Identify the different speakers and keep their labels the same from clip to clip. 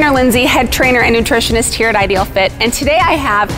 Speaker 1: Trainer Lindsey, head trainer and nutritionist here at IdealFit, and today I have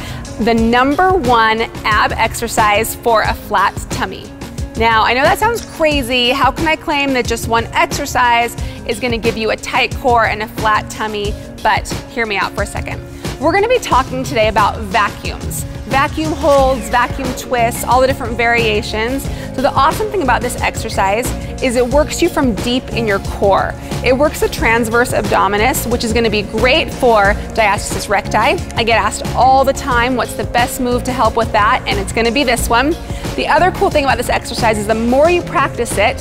Speaker 1: the #1 ab exercise for a flat tummy. Now, I know that sounds crazy. How can I claim that just one exercise is gonna give you a tight core and a flat tummy? But hear me out for a second. We're gonna be talking today about vacuums. Vacuum holds, vacuum twists, all the different variations. So the awesome thing about this exercise is it works you from deep in your core. It works the transverse abdominis, which is gonna be great for diastasis recti. I get asked all the time, what's the best move to help with that? And it's gonna be this one. The other cool thing about this exercise is the more you practice it,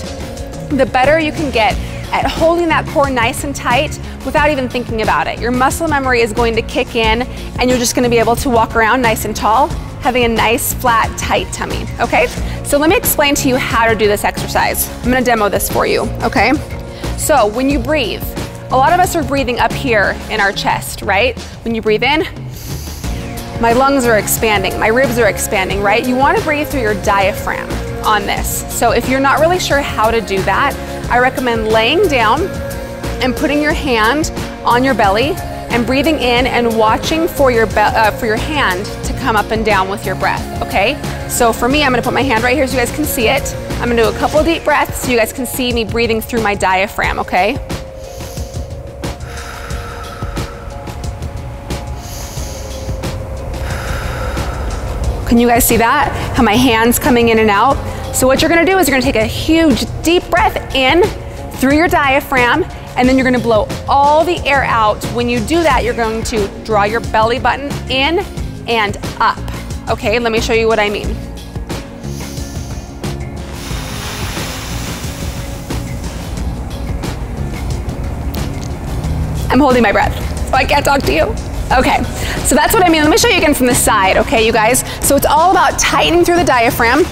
Speaker 1: the better you can get at holding that core nice and tight without even thinking about it. Your muscle memory is going to kick in and you're just gonna be able to walk around nice and tall, having a nice, flat, tight tummy, okay? So let me explain to you how to do this exercise. I'm gonna demo this for you, okay? So when you breathe, a lot of us are breathing up here in our chest, right? When you breathe in, my lungs are expanding, my ribs are expanding, right? You wanna breathe through your diaphragm on this. So if you're not really sure how to do that, I recommend laying down and putting your hand on your belly and breathing in and watching for your hand to come up and down with your breath, okay? So for me, I'm gonna put my hand right here so you guys can see it. I'm gonna do a couple of deep breaths so you guys can see me breathing through my diaphragm, okay? Can you guys see that? How my hand's coming in and out? So what you're gonna do is you're gonna take a huge deep breath in through your diaphragm, and then you're gonna blow all the air out. When you do that, you're going to draw your belly button in and up. Okay, let me show you what I mean. I'm holding my breath, so I can't talk to you. Okay, so that's what I mean. Let me show you again from the side, okay, you guys? So it's all about tightening through the diaphragm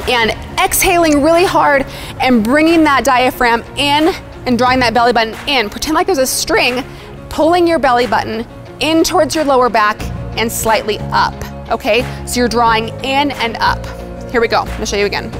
Speaker 1: and exhaling really hard and bringing that diaphragm in and drawing that belly button in. Pretend like there's a string pulling your belly button in towards your lower back and slightly up, okay? So you're drawing in and up. Here we go, I'll show you again.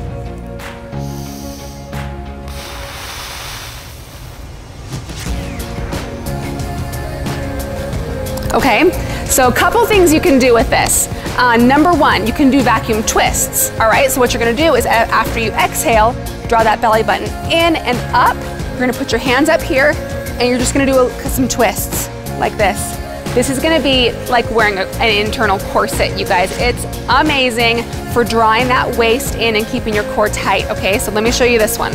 Speaker 1: Okay, so a couple things you can do with this. #1, you can do vacuum twists, all right? So what you're gonna do is after you exhale, draw that belly button in and up. You're gonna put your hands up here and you're just gonna do some twists like this. This is gonna be like wearing an internal corset, you guys. It's amazing for drawing that waist in and keeping your core tight, okay? So let me show you this one.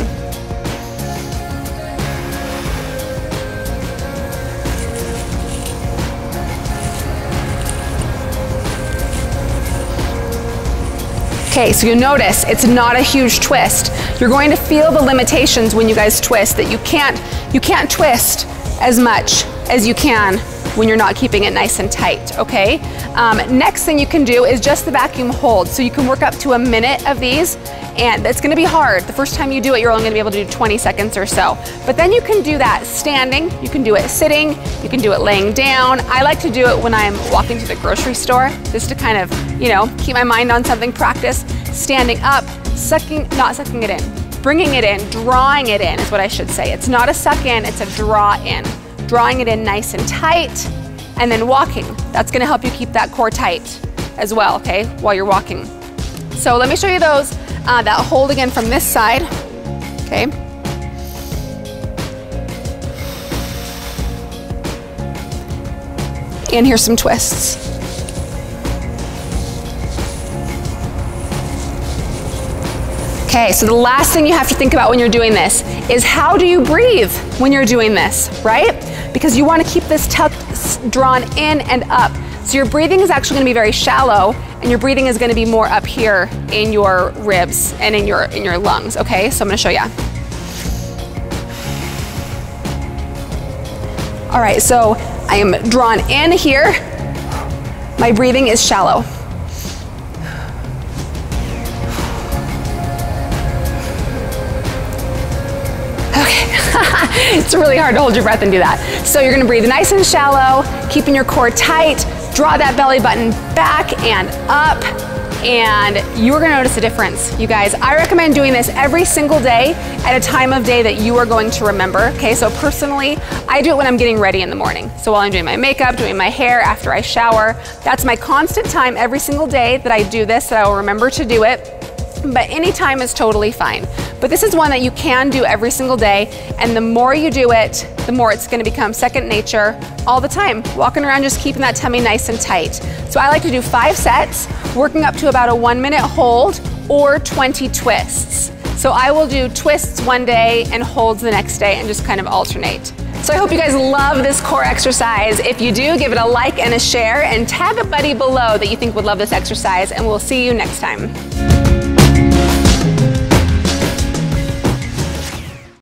Speaker 1: Okay, so you notice it's not a huge twist. You're going to feel the limitations when you guys twist, that you can't twist as much as you can when you're not keeping it nice and tight, okay? Next thing you can do is just the vacuum hold. So you can work up to a minute of these, and it's gonna be hard. The first time you do it, you're only gonna be able to do 20 seconds or so. But then you can do that standing, you can do it sitting, you can do it laying down. I like to do it when I'm walking to the grocery store, just to kind of, you know, keep my mind on something, practice. Standing up, not sucking it in, bringing it in, drawing it in is what I should say. It's not a suck in, it's a draw in. Drawing it in nice and tight, and then walking. That's gonna help you keep that core tight as well, okay, while you're walking. So let me show you those, that hold again from this side, okay? And here's some twists. Okay, so the last thing you have to think about when you're doing this is how do you breathe when you're doing this, right? Because you want to keep this tucked, drawn in and up. So your breathing is actually going to be very shallow, and your breathing is going to be more up here in your ribs and in your lungs, okay? So I'm going to show you. All right, so I am drawn in here. My breathing is shallow. It's really hard to hold your breath and do that. So you're gonna breathe nice and shallow, keeping your core tight, draw that belly button back and up and you are gonna notice a difference, you guys. I recommend doing this every single day at a time of day that you are going to remember, okay? So personally, I do it when I'm getting ready in the morning. So while I'm doing my makeup, doing my hair, after I shower, that's my constant time every single day that I do this, that I will remember to do it. But any time is totally fine. But this is one that you can do every single day, and the more you do it, the more it's gonna become second nature all the time. Walking around just keeping that tummy nice and tight. So I like to do 5 sets, working up to about a 1-minute hold or 20 twists. So I will do twists one day and holds the next day and just kind of alternate. So I hope you guys love this core exercise. If you do, give it a like and a share, and tag a buddy below that you think would love this exercise, and we'll see you next time.